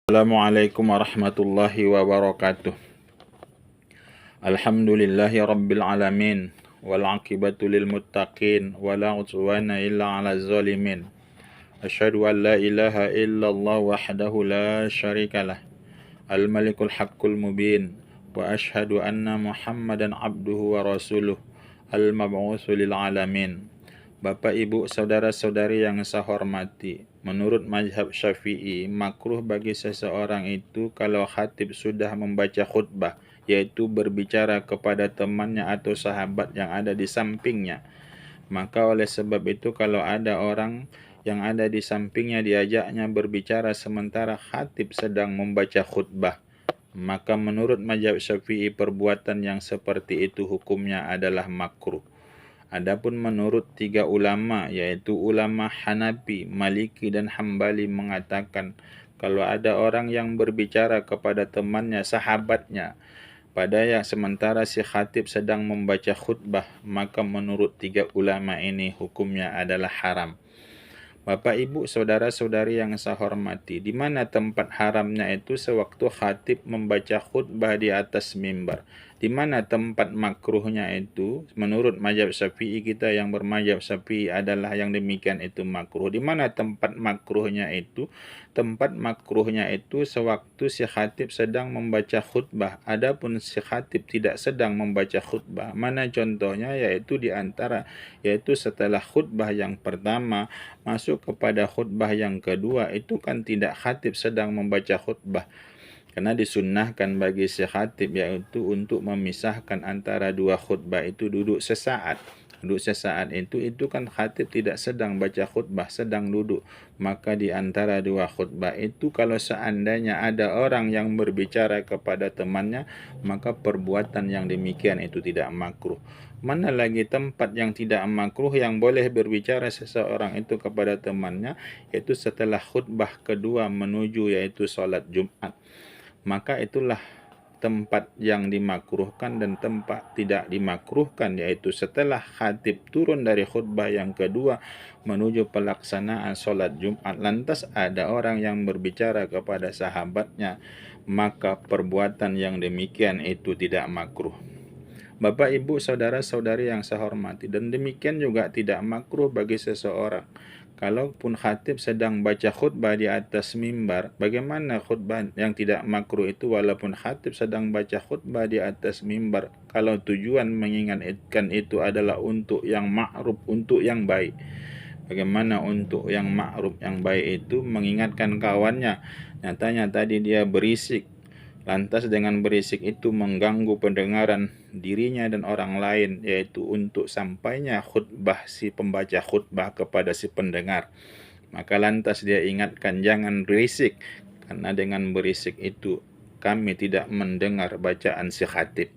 Assalamualaikum warahmatullahi wabarakatuh. Alhamdulillahi rabbil alamin. Wal aqibatu lil muttaqin. Wala udwana illa ala zalimin. Asyhadu an la ilaha illallah wahdahu la syarikalah. Al malikul haqqul mubin. Wa asyhadu anna Muhammadan abduhu wa rasuluh. Al mab'utsu lil alamin. Bapak, Ibu, saudara-saudari yang saya hormati, menurut mazhab Syafi'i, makruh bagi seseorang itu kalau khatib sudah membaca khutbah, yaitu berbicara kepada temannya atau sahabat yang ada di sampingnya. Maka oleh sebab itu kalau ada orang yang ada di sampingnya diajaknya berbicara sementara khatib sedang membaca khutbah, maka menurut mazhab Syafi'i perbuatan yang seperti itu hukumnya adalah makruh. Adapun menurut tiga ulama, yaitu ulama Hanafi, Maliki, dan Hambali mengatakan kalau ada orang yang berbicara kepada temannya, sahabatnya, pada yang sementara si khatib sedang membaca khutbah, maka menurut tiga ulama ini hukumnya adalah haram. Bapak, Ibu, saudara-saudari yang saya hormati, di mana tempat haramnya itu sewaktu khatib membaca khutbah di atas mimbar. Di mana tempat makruhnya itu, menurut mazhab Syafi'i, kita yang bermazhab Syafi'i adalah yang demikian itu makruh. Di mana tempat makruhnya itu? Tempat makruhnya itu sewaktu si khatib sedang membaca khutbah. Adapun si khatib tidak sedang membaca khutbah. Mana contohnya? Yaitu setelah khutbah yang pertama masuk kepada khutbah yang kedua, itu kan tidak khatib sedang membaca khutbah. Karena disunnahkan bagi si khatib yaitu untuk memisahkan antara dua khutbah itu duduk sesaat. Duduk sesaat itu kan khatib tidak sedang baca khutbah, sedang duduk. Maka di antara dua khutbah itu kalau seandainya ada orang yang berbicara kepada temannya, maka perbuatan yang demikian itu tidak makruh. Mana lagi tempat yang tidak makruh yang boleh berbicara seseorang itu kepada temannya, yaitu setelah khutbah kedua menuju yaitu salat Jumat. Maka itulah tempat yang dimakruhkan dan tempat tidak dimakruhkan, yaitu setelah khatib turun dari khutbah yang kedua menuju pelaksanaan sholat Jumat, lantas ada orang yang berbicara kepada sahabatnya, maka perbuatan yang demikian itu tidak makruh. Bapak, Ibu, saudara-saudari yang saya hormati, dan demikian juga tidak makruh bagi seseorang kalaupun khatib sedang baca khutbah di atas mimbar. Bagaimana khutbah yang tidak makruh itu walaupun khatib sedang baca khutbah di atas mimbar, kalau tujuan mengingatkan itu adalah untuk yang ma'ruf, untuk yang baik. Bagaimana untuk yang ma'ruf, yang baik itu mengingatkan kawannya, nyatanya tadi dia berisik, lantas dengan berisik itu mengganggu pendengaran dirinya dan orang lain, yaitu untuk sampainya khutbah si pembaca khutbah kepada si pendengar. Maka lantas dia ingatkan jangan berisik, karena dengan berisik itu kami tidak mendengar bacaan si khatib.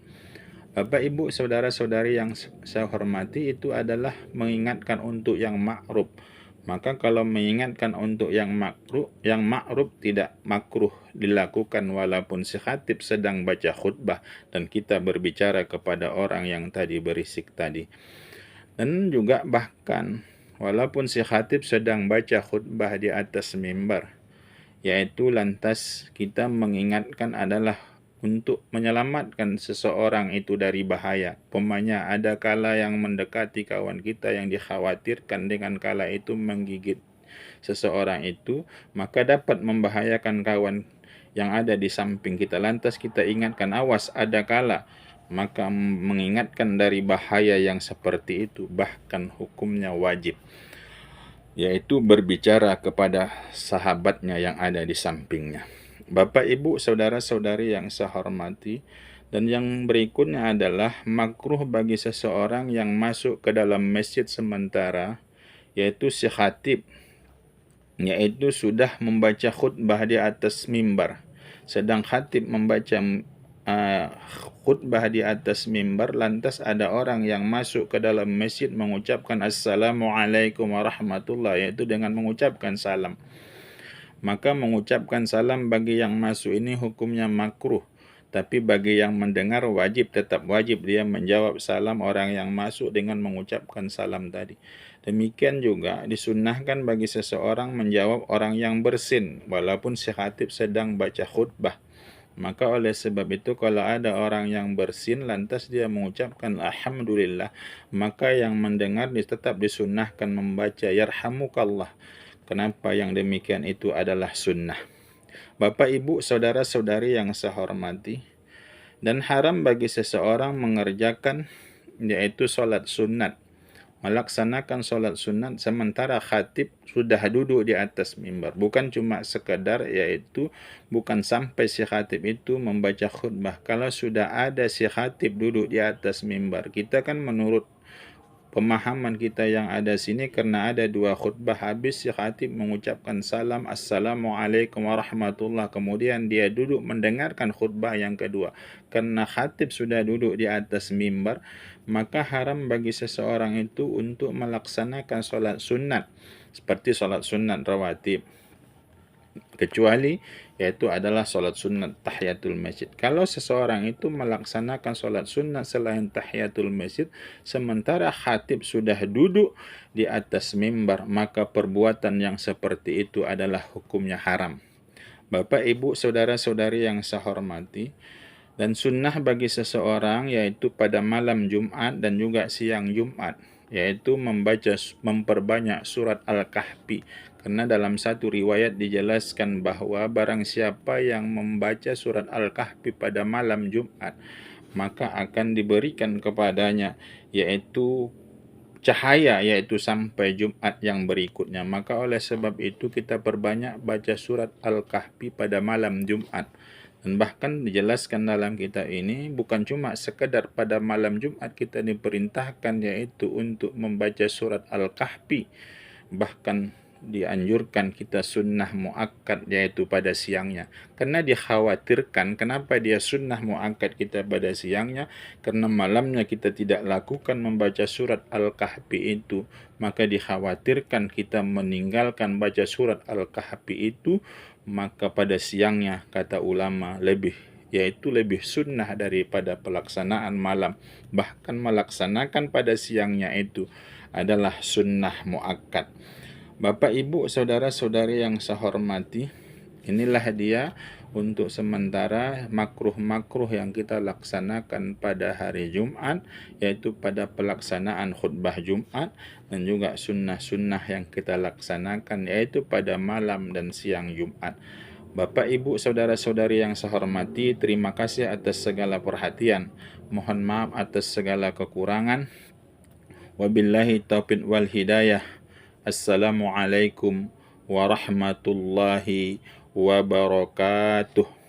Bapak, Ibu, saudara-saudari yang saya hormati, itu adalah mengingatkan untuk yang ma'ruf. Maka kalau mengingatkan untuk yang ma'ruf tidak makruh dilakukan walaupun si khatib sedang baca khutbah dan kita berbicara kepada orang yang tadi berisik tadi. Dan juga bahkan walaupun si khatib sedang baca khutbah di atas mimbar, yaitu lantas kita mengingatkan adalah untuk menyelamatkan seseorang itu dari bahaya. Umpamanya ada kala yang mendekati kawan kita yang dikhawatirkan dengan kala itu menggigit seseorang itu, maka dapat membahayakan kawan yang ada di samping kita. Lantas kita ingatkan, awas ada kala. Maka mengingatkan dari bahaya yang seperti itu bahkan hukumnya wajib, yaitu berbicara kepada sahabatnya yang ada di sampingnya. Bapak, Ibu, saudara-saudari yang saya hormati, dan yang berikutnya adalah makruh bagi seseorang yang masuk ke dalam masjid sementara, yaitu si khatib, yaitu sudah membaca khutbah di atas mimbar. Sedang khatib membaca khutbah di atas mimbar, lantas ada orang yang masuk ke dalam masjid mengucapkan Assalamualaikum warahmatullahi, yaitu dengan mengucapkan salam. Maka mengucapkan salam bagi yang masuk ini hukumnya makruh, tapi bagi yang mendengar tetap wajib dia menjawab salam orang yang masuk dengan mengucapkan salam tadi. Demikian juga disunnahkan bagi seseorang menjawab orang yang bersin walaupun si khatib sedang baca khutbah. Maka oleh sebab itu kalau ada orang yang bersin lantas dia mengucapkan alhamdulillah, maka yang mendengar tetap disunnahkan membaca yarhamukallah. Kenapa yang demikian itu adalah sunnah? Bapak, Ibu, saudara-saudari yang saya hormati, dan haram bagi seseorang mengerjakan yaitu sholat sunat, melaksanakan sholat sunat sementara khatib sudah duduk di atas mimbar. Bukan cuma sekedar, yaitu bukan sampai si khatib itu membaca khutbah. Kalau sudah ada si khatib duduk di atas mimbar, kita kan menurut pemahaman kita yang ada sini, karena ada dua khutbah habis si khatib mengucapkan salam, assalamualaikum warahmatullah, kemudian dia duduk mendengarkan khutbah yang kedua. Karena khatib sudah duduk di atas mimbar, maka haram bagi seseorang itu untuk melaksanakan sholat sunat seperti sholat sunat rawatib, kecuali yaitu adalah sholat sunat tahiyatul masjid. Kalau seseorang itu melaksanakan sholat sunat selain tahiyatul masjid sementara khatib sudah duduk di atas mimbar, maka perbuatan yang seperti itu adalah hukumnya haram. Bapak, Ibu, saudara-saudari yang saya hormati, dan sunnah bagi seseorang yaitu pada malam Jumat dan juga siang Jumat, yaitu memperbanyak surat Al-Kahfi. Karena dalam satu riwayat dijelaskan bahwa barang siapa yang membaca surat Al-Kahfi pada malam Jumat, maka akan diberikan kepadanya yaitu cahaya, yaitu sampai Jumat yang berikutnya. Maka oleh sebab itu kita perbanyak baca surat Al-Kahfi pada malam Jumat. Dan bahkan dijelaskan dalam kitab ini bukan cuma sekedar pada malam Jumat kita diperintahkan yaitu untuk membaca surat Al-Kahfi, bahkan dianjurkan kita sunnah muakkad yaitu pada siangnya. Karena dikhawatirkan, kenapa dia sunnah muakkad kita pada siangnya? Karena malamnya kita tidak lakukan membaca surat Al-Kahfi itu, maka dikhawatirkan kita meninggalkan baca surat Al-Kahfi itu, maka pada siangnya kata ulama lebih sunnah daripada pelaksanaan malam. Bahkan melaksanakan pada siangnya itu adalah sunnah muakkad. Bapak, Ibu, saudara-saudari yang saya hormati, inilah dia untuk sementara makruh-makruh yang kita laksanakan pada hari Jumat, yaitu pada pelaksanaan khutbah Jumat, dan juga sunnah-sunnah yang kita laksanakan yaitu pada malam dan siang Jumat. Bapak, Ibu, saudara-saudari yang saya hormati, terima kasih atas segala perhatian. Mohon maaf atas segala kekurangan. Wabillahi taufiq wal hidayah. Assalamualaikum warahmatullahi wabarakatuh.